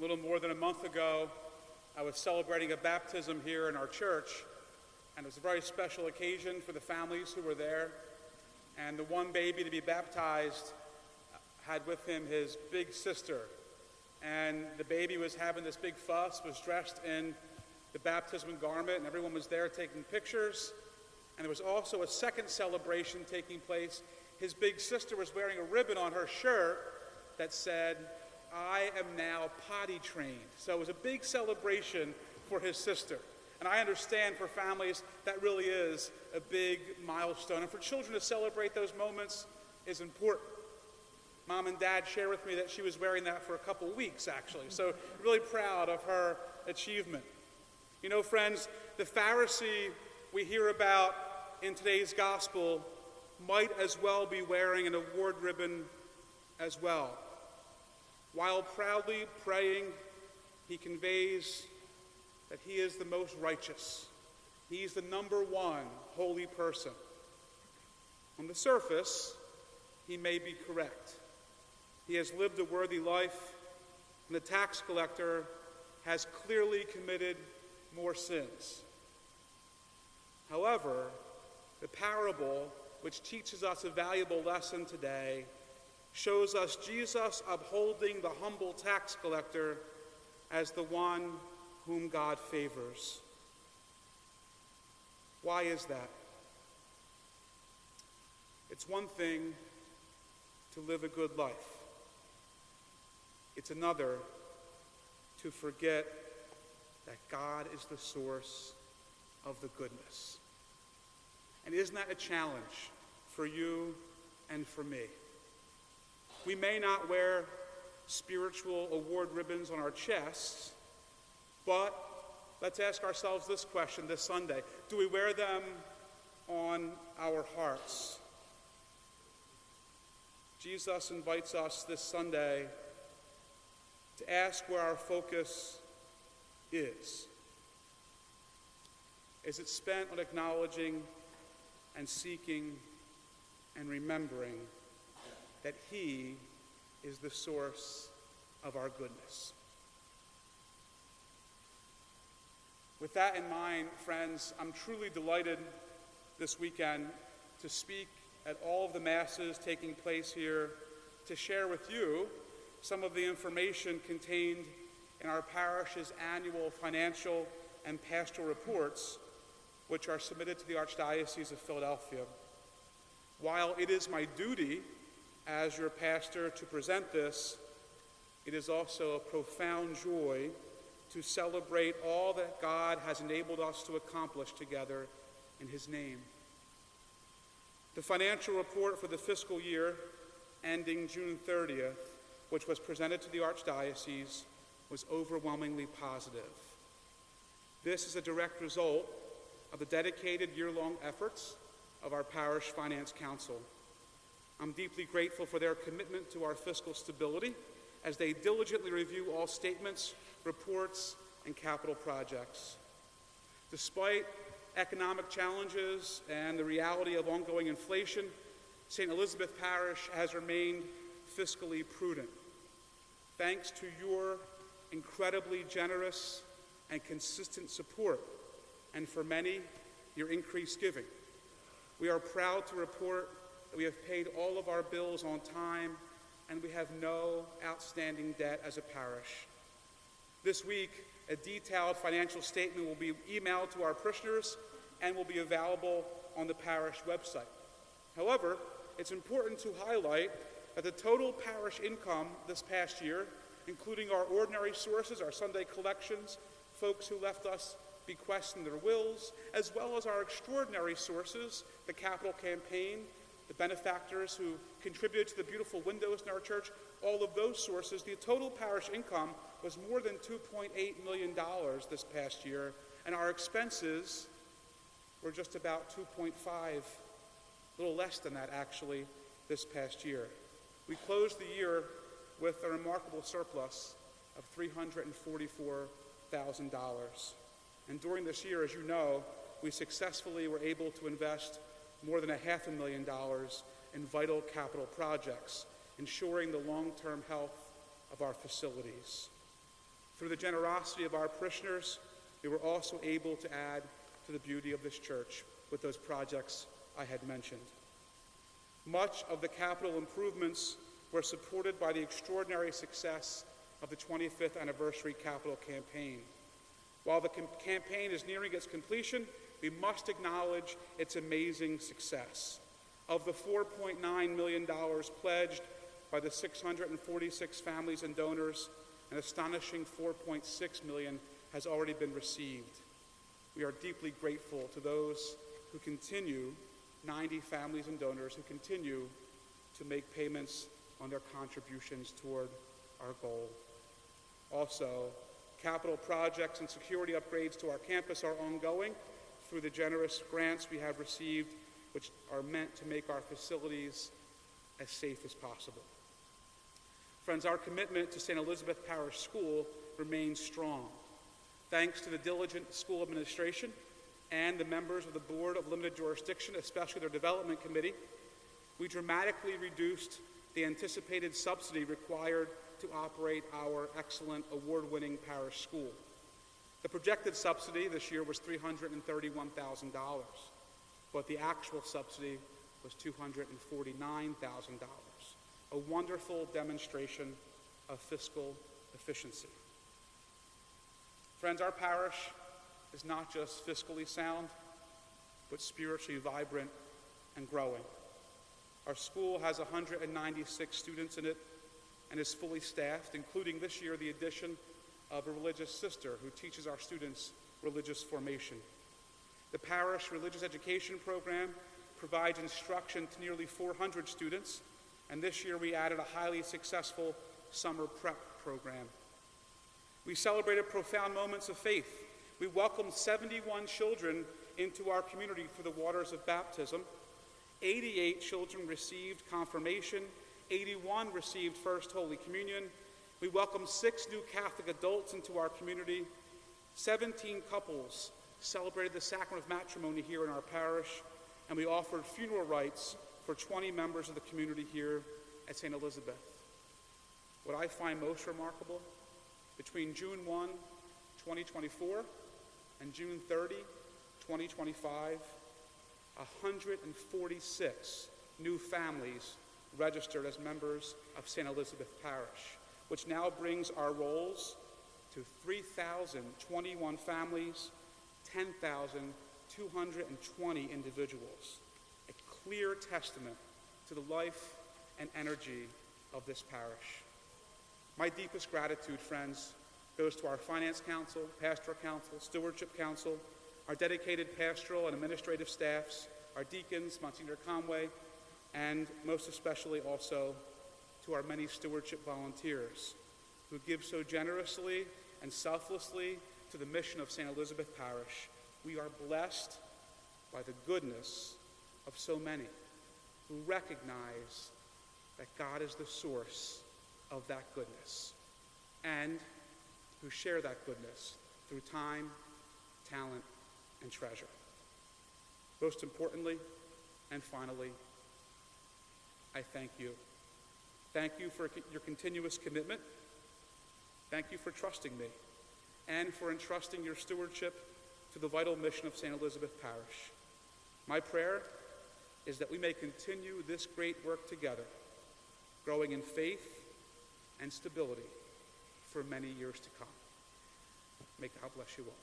little more than a month ago, I was celebrating a baptism here in our church, and it was a very special occasion for the families who were there. And the one baby to be baptized had with him his big sister. And the baby was having this big fuss, was dressed in the baptismal garment, and everyone was there taking pictures. And there was also a second celebration taking place. His big sister was wearing a ribbon on her shirt that said, "I am now potty trained." So it was a big celebration for his sister. And I understand for families that really is a big milestone. And for children to celebrate those moments is important. Mom and Dad shared with me that she was wearing that for a couple weeks, actually. So really proud of her achievement. You know, friends, the Pharisee we hear about in today's gospel might as well be wearing an award ribbon as well. While proudly praying, he conveys that he is the most righteous. He's the number one holy person. On the surface, he may be correct. He has lived a worthy life, and the tax collector has clearly committed more sins. However, the parable, which teaches us a valuable lesson today, shows us Jesus upholding the humble tax collector as the one whom God favors. Why is that? It's one thing to live a good life. It's another to forget that God is the source of the goodness. And isn't that a challenge for you and for me? We may not wear spiritual award ribbons on our chests, but let's ask ourselves this question this Sunday. Do we wear them on our hearts? Jesus invites us this Sunday to ask where our focus is. Is it spent on acknowledging and seeking and remembering that he is the source of our goodness? With that in mind, friends, I'm truly delighted this weekend to speak at all of the masses taking place here, to share with you some of the information contained in our parish's annual financial and pastoral reports, which are submitted to the Archdiocese of Philadelphia. While it is my duty as your pastor to present this, it is also a profound joy to celebrate all that God has enabled us to accomplish together in his name. The financial report for the fiscal year ending June 30th, which was presented to the Archdiocese, was overwhelmingly positive. This is a direct result of the dedicated year-long efforts of our Parish Finance Council. I'm deeply grateful for their commitment to our fiscal stability as they diligently review all statements, reports, and capital projects. Despite economic challenges and the reality of ongoing inflation, St. Elizabeth Parish has remained fiscally prudent. Thanks to your incredibly generous and consistent support, and for many, your increased giving. We are proud to report that we have paid all of our bills on time, and we have no outstanding debt as a parish. This week, a detailed financial statement will be emailed to our parishioners and will be available on the parish website. However, it's important to highlight that the total parish income this past year, including our ordinary sources, our Sunday collections, folks who left us bequests in their wills, as well as our extraordinary sources, the capital campaign, the benefactors who contributed to the beautiful windows in our church, all of those sources, the total parish income was more than $2.8 million this past year, and our expenses were just about 2.5, a little less than that actually, this past year. We closed the year with a remarkable surplus of $344,000. And during this year, as you know, we successfully were able to invest more than $500,000 in vital capital projects, ensuring the long-term health of our facilities. Through the generosity of our parishioners, we were also able to add to the beauty of this church with those projects I had mentioned. Much of the capital improvements were supported by the extraordinary success of the 25th anniversary capital campaign. While the campaign is nearing its completion, we must acknowledge its amazing success. Of the $4.9 million pledged by the 646 families and donors, an astonishing $4.6 million has already been received. We are deeply grateful to those who continue, 90 families and donors who continue to make payments on their contributions toward our goal. Also, capital projects and security upgrades to our campus are ongoing through the generous grants we have received, which are meant to make our facilities as safe as possible. Friends, our commitment to St. Elizabeth Parish School remains strong. Thanks to the diligent school administration and the members of the Board of Limited Jurisdiction, especially their development committee, we dramatically reduced the anticipated subsidy required to operate our excellent award-winning parish school. The projected subsidy this year was $331,000, but the actual subsidy was $249,000, a wonderful demonstration of fiscal efficiency. Friends, our parish is not just fiscally sound, but spiritually vibrant and growing. Our school has 196 students in it and is fully staffed, including this year the addition of a religious sister who teaches our students religious formation. The parish religious education program provides instruction to nearly 400 students, and this year we added a highly successful summer prep program. We celebrated profound moments of faith. We welcomed 71 children into our community through the waters of baptism. 88 children received confirmation. 81 received First Holy Communion. We welcomed 6 new Catholic adults into our community. 17 couples celebrated the sacrament of matrimony here in our parish, and we offered funeral rites for 20 members of the community here at St. Elizabeth. What I find most remarkable, between June 1, 2024 and June 30, 2025, 146 new families registered as members of St. Elizabeth Parish, which now brings our rolls to 3,021 families, 10,220 individuals, a clear testament to the life and energy of this parish. My deepest gratitude, friends, goes to our Finance Council, Pastoral Council, Stewardship Council, our dedicated pastoral and administrative staffs, our deacons, Monsignor Conway, and most especially also to our many stewardship volunteers who give so generously and selflessly to the mission of St. Elizabeth Parish. We are blessed by the goodness of so many who recognize that God is the source of that goodness and who share that goodness through time, talent, and treasure. Most importantly, and finally, I thank you. Thank you for your continuous commitment. Thank you for trusting me and for entrusting your stewardship to the vital mission of St. Elizabeth Parish. My prayer is that we may continue this great work together, growing in faith and stability for many years to come. May God bless you all.